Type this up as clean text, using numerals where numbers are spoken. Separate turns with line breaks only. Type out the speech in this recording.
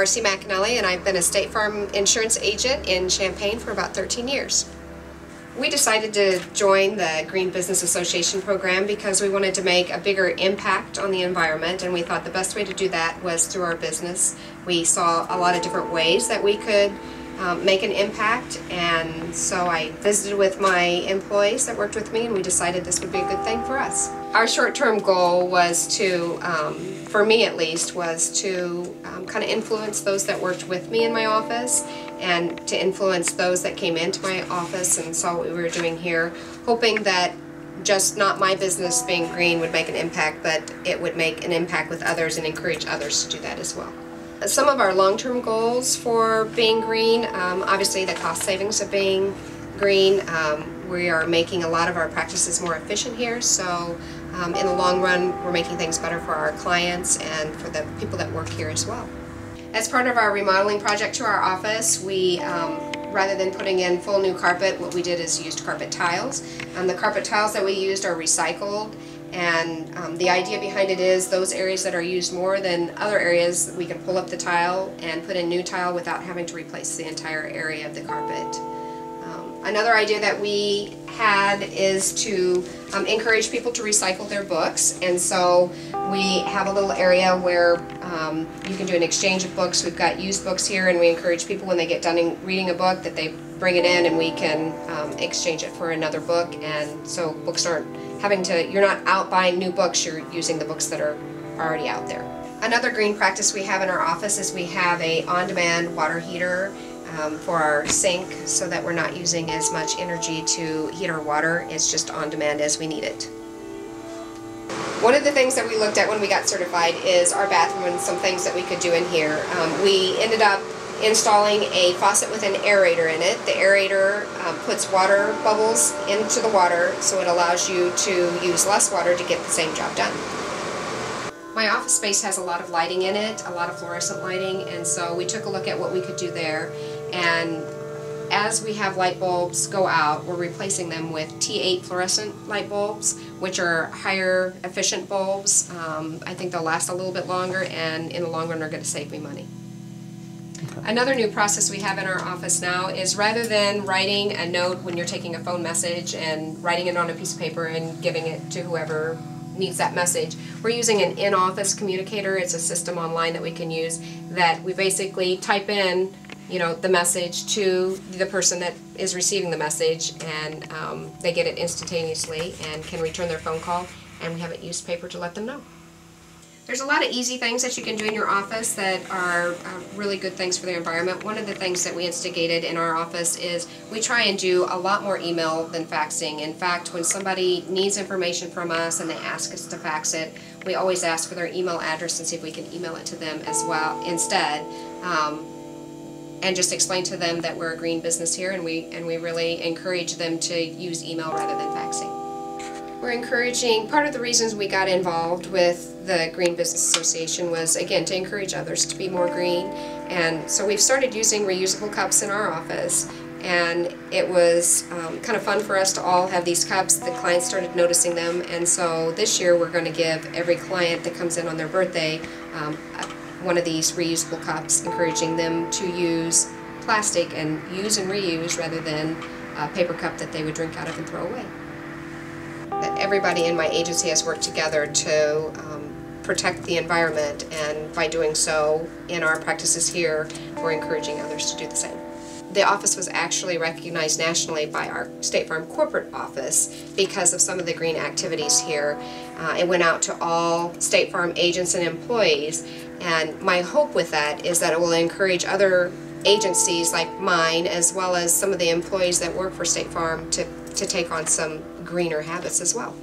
Marcy McAnally, and I've been a State Farm insurance agent in Champaign for about 13 years. We decided to join the Green Business Association program because we wanted to make a bigger impact on the environment, and we thought the best way to do that was through our business. We saw a lot of different ways that we could make an impact, and so I visited with my employees that worked with me, and we decided this would be a good thing for us. Our short-term goal was to, for me at least, was to kind of influence those that worked with me in my office and to influence those that came into my office and saw what we were doing here, hoping that just not my business being green would make an impact, but it would make an impact with others and encourage others to do that as well. Some of our long-term goals for being green, obviously the cost savings of being green. We are making a lot of our practices more efficient here, so in the long run we're making things better for our clients and for the people that work here as well. As part of our remodeling project to our office, we rather than putting in full new carpet, what we did is used carpet tiles. The carpet tiles that we used are recycled, and the idea behind it is those areas that are used more than other areas, we can pull up the tile and put in new tile without having to replace the entire area of the carpet. Another idea that we had is to encourage people to recycle their books, and so we have a little area where you can do an exchange of books. We've got used books here, and we encourage people when they get done reading a book that they bring it in and we can exchange it for another book, and so books aren't having to, you're not out buying new books, you're using the books that are already out there. Another green practice we have in our office is we have a on-demand water heater for our sink, so that we're not using as much energy to heat our water. It's just on demand as we need it. One of the things that we looked at when we got certified is our bathroom and some things that we could do in here. We ended up installing a faucet with an aerator in it. The aerator puts water bubbles into the water, so it allows you to use less water to get the same job done. My office space has a lot of lighting in it, a lot of fluorescent lighting, and so we took a look at what we could do there. And as we have light bulbs go out, we're replacing them with T8 fluorescent light bulbs, which are higher efficient bulbs. I think they'll last a little bit longer, and in the long run are going to save me money. Okay. Another new process we have in our office now is, rather than writing a note when you're taking a phone message and writing it on a piece of paper and giving it to whoever needs that message, we're using an in-office communicator. It's a system online that we can use that we basically type in, you know, the message to the person that is receiving the message, and they get it instantaneously and can return their phone call, and we haven't used paper to let them know. There's a lot of easy things that you can do in your office that are really good things for the environment. One of the things that we instigated in our office is we try and do a lot more email than faxing. In fact, when somebody needs information from us and they ask us to fax it, we always ask for their email address and see if we can email it to them as well instead. And just explain to them that we're a green business here, and we really encourage them to use email rather than faxing. We're encouraging, part of the reasons we got involved with the Green Business Association was, again, to encourage others to be more green, and so we've started using reusable cups in our office, and it was kind of fun for us to all have these cups. The clients started noticing them, and so this year we're going to give every client that comes in on their birthday one of these reusable cups, encouraging them to use plastic and use and reuse rather than a paper cup that they would drink out of and throw away. Everybody in my agency has worked together to protect the environment, and by doing so in our practices here, we're encouraging others to do the same. The office was actually recognized nationally by our State Farm corporate office because of some of the green activities here. It went out to all State Farm agents and employees, and my hope with that is that it will encourage other agencies like mine, as well as some of the employees that work for State Farm, to take on some greener habits as well.